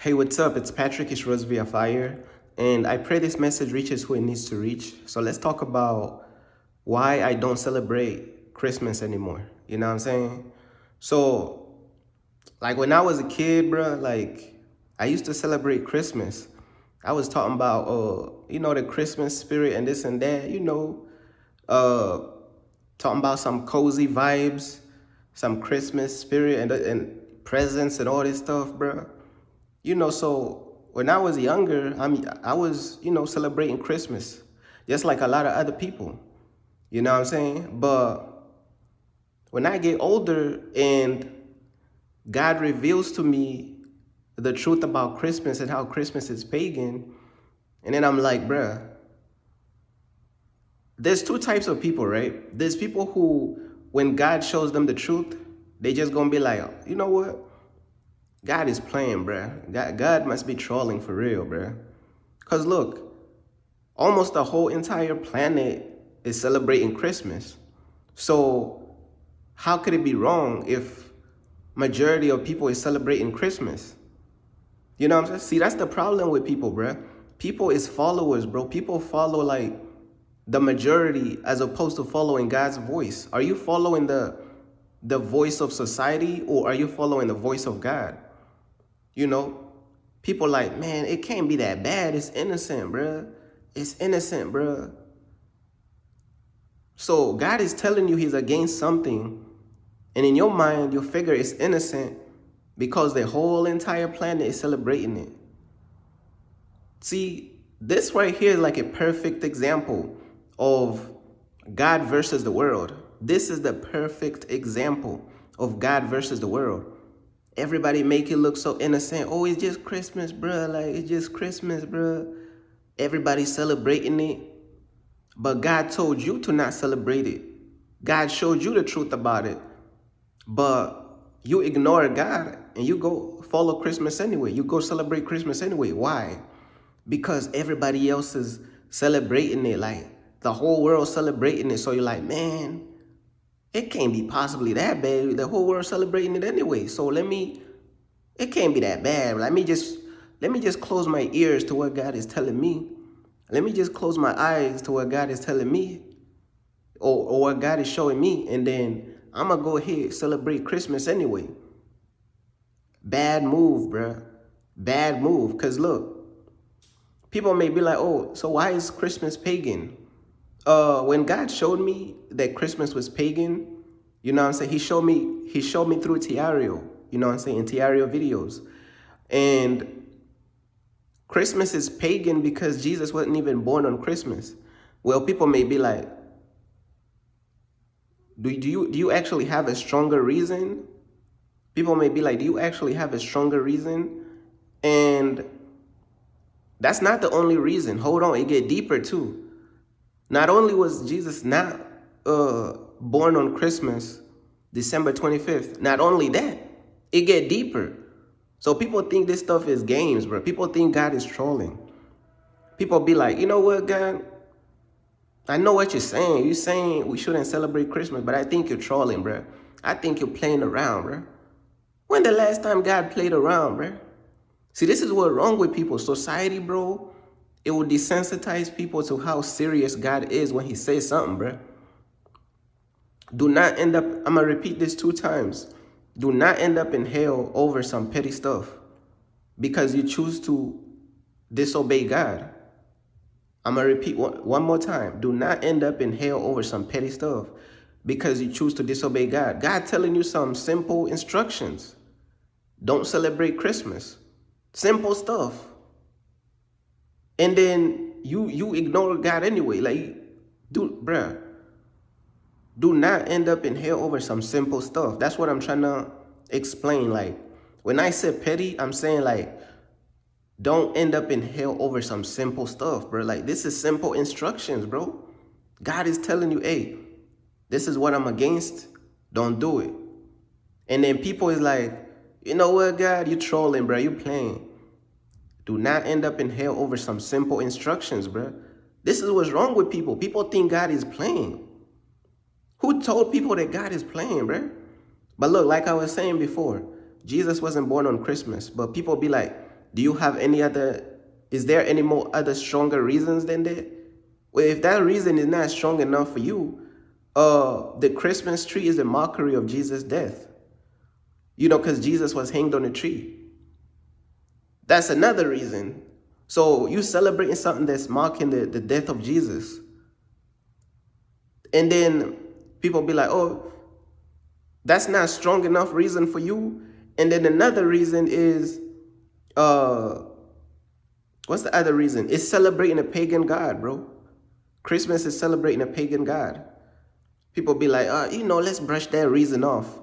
Hey, what's up? It's Patrick Ishros via Fire, and I pray this message reaches who it needs to reach. So let's talk about why I don't celebrate Christmas anymore. You know what I'm saying? So, like when I was a kid, bro, like I used to celebrate Christmas. I was talking about, the Christmas spirit and this and that, uh, talking about some cozy vibes, some Christmas spirit and presents and all this stuff, bro. So when I was younger, I was, celebrating Christmas, just like a lot of other people. You know what I'm saying? But when I get older and God reveals to me the truth about Christmas and how Christmas is pagan, and then I'm like, bruh, there's two types of people, right? There's people who, when God shows them the truth, they just gonna be like, you know what? God is playing, bruh. God must be trolling for real, bruh. Cause look, almost the whole entire planet is celebrating Christmas. So how could it be wrong if majority of people is celebrating Christmas? You know what I'm saying? See, that's the problem with people, bruh. People is followers, bro. People follow like the majority as opposed to following God's voice. Are you following the voice of society or are you following the voice of God? You know, people like, man, it can't be that bad. It's innocent, bruh. It's innocent, bruh. So God is telling you he's against something, and in your mind, you figure it's innocent because the whole entire planet is celebrating it. See, this right here is like a perfect example of God versus the world. This is the perfect example of God versus the world. Everybody make it look so innocent. Oh, it's just Christmas, bruh. Like, it's just Christmas, bruh. Everybody's celebrating it. But God told you to not celebrate it. God showed you the truth about it. But you ignore God and you go follow Christmas anyway. You go celebrate Christmas anyway. Why? Because everybody else is celebrating it. Like the whole world celebrating it. So you're like, man, it can't be possibly that bad. The whole world celebrating it anyway. So it can't be that bad. Let me just close my ears to what God is telling me. Let me just close my eyes to what God is telling me or what God is showing me. And then I'm going to go ahead celebrate Christmas anyway. Bad move, bruh. Bad move. Because look, people may be like, oh, so why is Christmas pagan? When God showed me that Christmas was pagan, you know what I'm saying? He showed me through Tiario, you know what I'm saying, in Tiario videos. And Christmas is pagan because Jesus wasn't even born on Christmas. Well, people may be like, do you actually have a stronger reason? People may be like, do you actually have a stronger reason? And that's not the only reason. Hold on, it get deeper too. Not only was Jesus not born on Christmas, December 25th, not only that, it get deeper. So people think this stuff is games, bro. People think God is trolling. People be like, you know what, God? I know what you're saying. You're saying we shouldn't celebrate Christmas, but I think you're trolling, bro. I think you're playing around, bro. When the last time God played around, bro? See, this is what's wrong with people. Society, bro, it will desensitize people to how serious God is when he says something, bro. Do not end up, I'm going to repeat this 2 times. Do not end up in hell over some petty stuff because you choose to disobey God. I'm going to repeat one more time. Do not end up in hell over some petty stuff because you choose to disobey God. God telling you some simple instructions. Don't celebrate Christmas. Simple stuff. And then you ignore God anyway. Like, bruh, do not end up in hell over some simple stuff. That's what I'm trying to explain. Like, when I say petty, I'm saying like, don't end up in hell over some simple stuff, bro. Like, this is simple instructions, bro. God is telling you, hey, this is what I'm against. Don't do it. And then people is like, you know what, God, you trolling, bro. You playing. Do not end up in hell over some simple instructions, bro. This is what's wrong with people. People think God is playing. Who told people that God is playing, bro? But look, like I was saying before, Jesus wasn't born on Christmas. But people be like, Do you have any other, is there any more other stronger reasons than that? Well, if that reason is not strong enough for you, the Christmas tree is a mockery of Jesus' death. You know, because Jesus was hanged on a tree. That's another reason. So you celebrating something that's mocking the death of Jesus. And then people be like, oh, that's not strong enough reason for you. And then another reason is, what's the other reason? It's celebrating a pagan god, bro. Christmas is celebrating a pagan god. People be like, let's brush that reason off.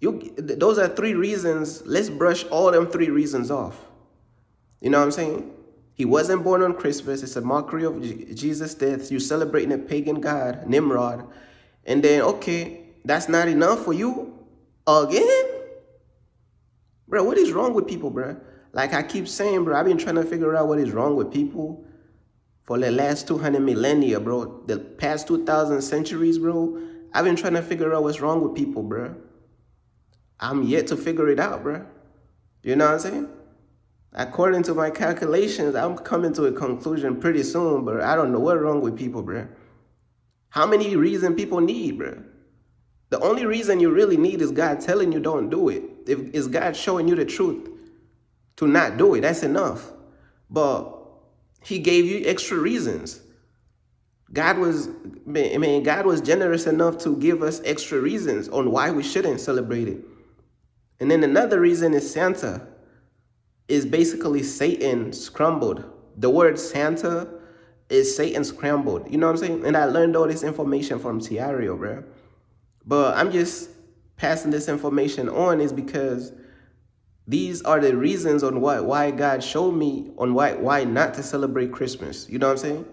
Those are three reasons. Let's brush all them three reasons off. You know what I'm saying? He wasn't born on Christmas. It's a mockery of Jesus' death. You're celebrating a pagan god, Nimrod. And then, okay, that's not enough for you? Again? Bro, what is wrong with people, bro? Like I keep saying, bro, I've been trying to figure out what is wrong with people for the last 200 millennia, bro. The past 2,000 centuries, bro. I've been trying to figure out what's wrong with people, bro. I'm yet to figure it out, bro. You know what I'm saying? According to my calculations, I'm coming to a conclusion pretty soon, but I don't know what's wrong with people, bro. How many reasons people need, bro? The only reason you really need is God telling you don't do it. If it's God showing you the truth to not do it, that's enough. But he gave you extra reasons. God was generous enough to give us extra reasons on why we shouldn't celebrate it. And then another reason is Santa is basically Satan scrambled. The word Santa is Satan scrambled. You know what I'm saying? And I learned all this information from Tiario, bro. But I'm just passing this information on is because these are the reasons on why God showed me on why not to celebrate Christmas. You know what I'm saying?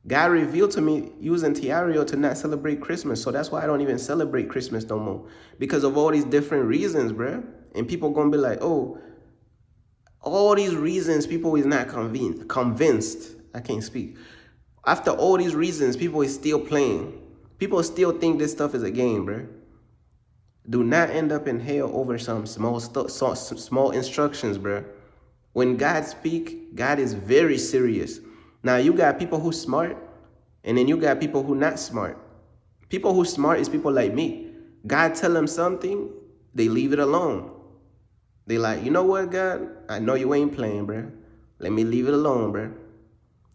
God revealed to me using Tiario to not celebrate Christmas. So that's why I don't even celebrate Christmas no more. Because of all these different reasons, bro. And people going to be like, oh, all these reasons, people is not convinced. I can't speak. After all these reasons, people is still playing. People still think this stuff is a game, bro. Do not end up in hell over some small instructions, bro. When God speak, God is very serious. Now, you got people who smart, and then you got people who not smart. People who smart is people like me. God tell them something, they leave it alone. They like, you know what, God? I know you ain't playing, bro. Let me leave it alone, bro.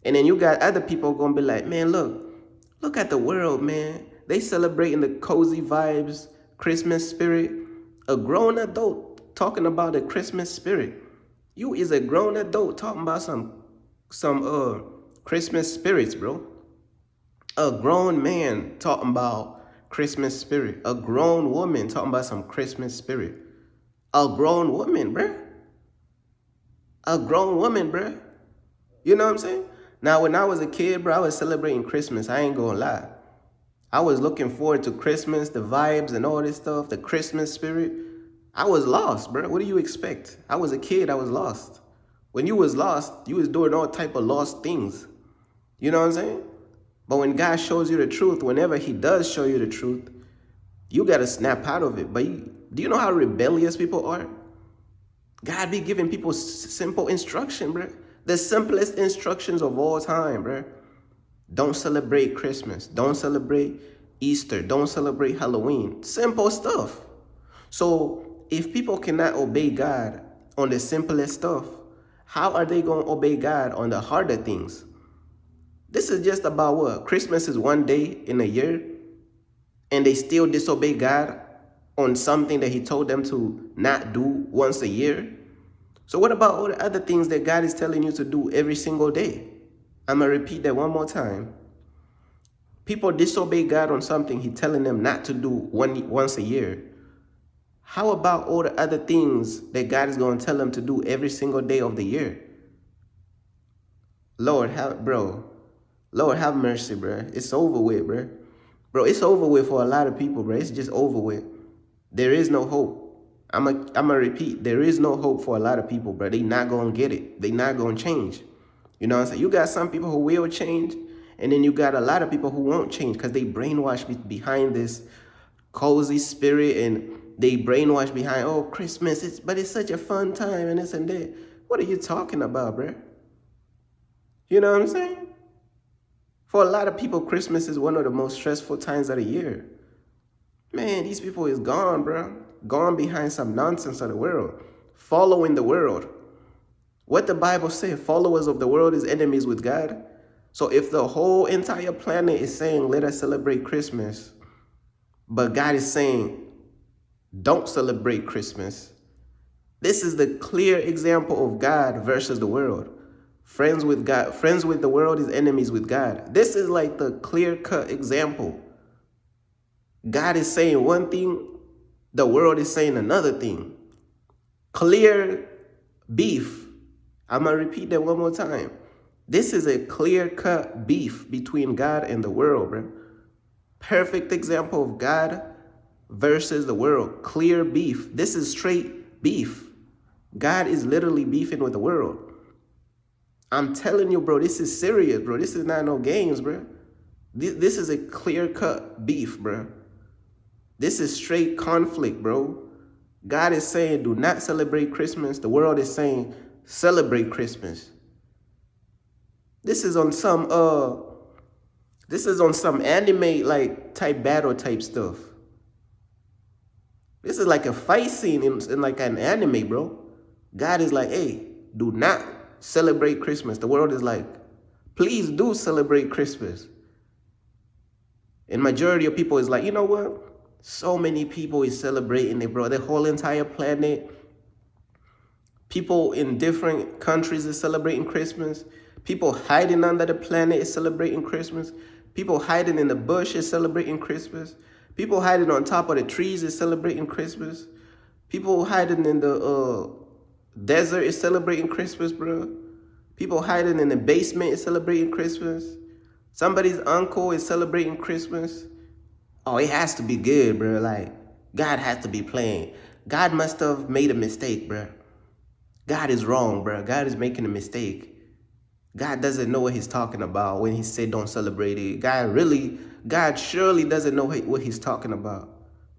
And then you got other people gonna be like, man, look at the world, man. They celebrating the cozy vibes, Christmas spirit. A grown adult talking about the Christmas spirit. You is a grown adult talking about some Christmas spirits, bro. A grown man talking about Christmas spirit. A grown woman talking about some Christmas spirit. A grown woman, bro. A grown woman, bro. You know what I'm saying? Now, when I was a kid, bro, I was celebrating Christmas. I ain't gonna lie. I was looking forward to Christmas, the vibes and all this stuff, the Christmas spirit. I was lost, bro. What do you expect? I was a kid. I was lost. When you was lost, you was doing all type of lost things. You know what I'm saying? But when God shows you the truth, whenever he does show you the truth, you got to snap out of it. But do you know how rebellious people are? God be giving people simple instruction, bro. The simplest instructions of all time, bro. Don't celebrate Christmas. Don't celebrate Easter. Don't celebrate Halloween. Simple stuff. So if people cannot obey God on the simplest stuff, how are they going to obey God on the harder things? This is just about what? Christmas is one day in a year, and they still disobey God on something that he told them to not do once a year. So what about all the other things that God is telling you to do every single day? I'm going to repeat that one more time. People disobey God on something he's telling them not to do once a year. How about all the other things that God is going to tell them to do every single day of the year? Lord, have mercy, bro. It's over with, bro. Bro, it's over with for a lot of people, bro. It's just over with. There is no hope. I'm a repeat. There is no hope for a lot of people, bro. They not going to get it. They not going to change. You know what I'm saying? You got some people who will change, and then you got a lot of people who won't change because they brainwashed behind this cozy spirit and they brainwash behind, oh, Christmas, but it's such a fun time and this and that. What are you talking about, bruh? You know what I'm saying? For a lot of people, Christmas is one of the most stressful times of the year. Man, these people is gone, bro. Gone behind some nonsense of the world. Following the world. What the Bible say, followers of the world is enemies with God. So if the whole entire planet is saying, let us celebrate Christmas, but God is saying, don't celebrate Christmas, this is the clear example of God versus the world. Friends with God, friends with the world is enemies with God. This is like the clear-cut example. God is saying one thing, the world is saying another thing. Clear beef. I'm going to repeat that one more time. This is a clear-cut beef between God and the world, bro. Perfect example of God versus the world. Clear beef. This is straight beef. God is literally beefing with the world. I'm telling you, bro, this is serious, bro. This is not no games, bro. This is a clear-cut beef, bro. This is straight conflict, bro. God is saying, do not celebrate Christmas. The world is saying, celebrate Christmas. This is on some anime like type battle type stuff. This is like a fight scene in like an anime, bro. God is like, hey, do not celebrate Christmas. The world is like, please do celebrate Christmas. And majority of people is like, you know what? So many people is celebrating it, bro. The whole entire planet. People in different countries is celebrating Christmas. People hiding under the planet is celebrating Christmas. People hiding in the bush is celebrating Christmas. People hiding on top of the trees is celebrating Christmas. People hiding in the desert is celebrating Christmas, bro. People hiding in the basement is celebrating Christmas. Somebody's uncle is celebrating Christmas. Oh, it has to be good, bro. Like, God has to be playing. God must have made a mistake, bro. God is wrong, bro. God is making a mistake. God doesn't know what he's talking about when he said don't celebrate it. God surely doesn't know what he's talking about.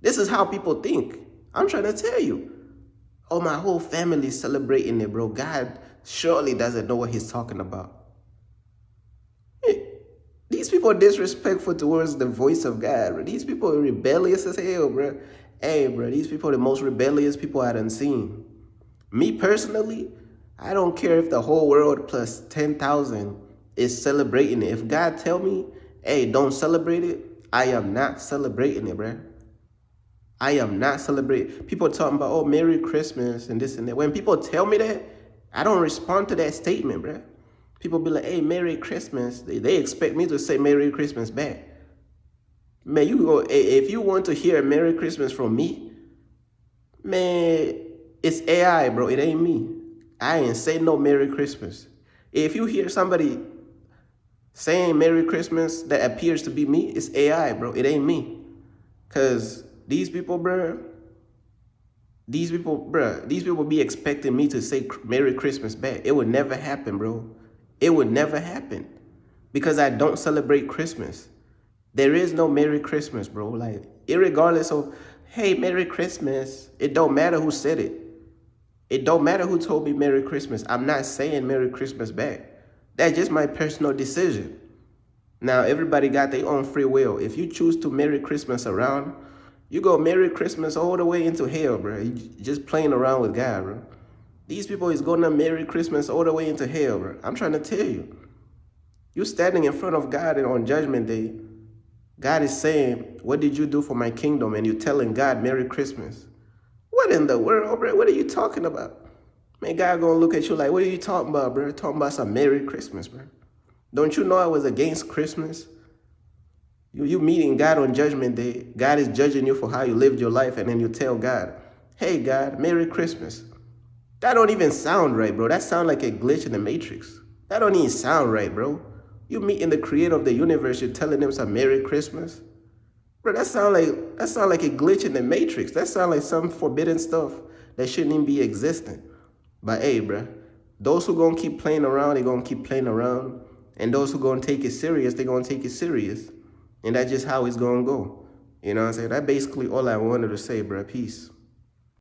This is how people think. I'm trying to tell you. Oh, my whole family is celebrating it, bro. God surely doesn't know what he's talking about. These people are disrespectful towards the voice of God, bro. These people are rebellious as hell, bro. Hey, bro, these people are the most rebellious people I done seen. Me personally, I don't care if the whole world plus 10,000 is celebrating it. If God tell me, hey, don't celebrate it, I am not celebrating it, bro. I am not celebrating. People talking about, oh, Merry Christmas and this and that. When people tell me that, I don't respond to that statement, bro. People be like, hey, Merry Christmas. They expect me to say Merry Christmas back. Man, you go, if you want to hear Merry Christmas from me, man, it's AI, bro. It ain't me. I ain't say no Merry Christmas. If you hear somebody saying Merry Christmas that appears to be me, it's AI, bro. It ain't me. Because these people be expecting me to say Merry Christmas back. It would never happen, bro. It would never happen. Because I don't celebrate Christmas. There is no Merry Christmas, bro. Like, irregardless of, hey, Merry Christmas, it don't matter who said it. It don't matter who told me Merry Christmas. I'm not saying Merry Christmas back. That's just my personal decision. Now, everybody got their own free will. If you choose to Merry Christmas around, you go Merry Christmas all the way into hell, bro. You just playing around with God, bro. These people is going to Merry Christmas all the way into hell, bro. I'm trying to tell you. You standing in front of God and on Judgment Day, God is saying, what did you do for my kingdom? And you're telling God Merry Christmas. What in the world, bro? What are you talking about? Man, God gonna look at you like, what are you talking about, bro? Talking about some Merry Christmas, bro. Don't you know I was against Christmas? You meeting God on Judgment Day. God is judging you for how you lived your life, and then you tell God, hey, God, Merry Christmas. That don't even sound right, bro. That sound like a glitch in the Matrix. That don't even sound right, bro. You meeting the creator of the universe, you're telling him some Merry Christmas? Bro, that sound like a glitch in the Matrix. That sound like some forbidden stuff that shouldn't even be existing. But hey, bro, those who gonna keep playing around, they gonna keep playing around. And those who gonna take it serious, they gonna take it serious. And that's just how it's gonna go. You know what I'm saying? That's basically all I wanted to say, bro. Peace.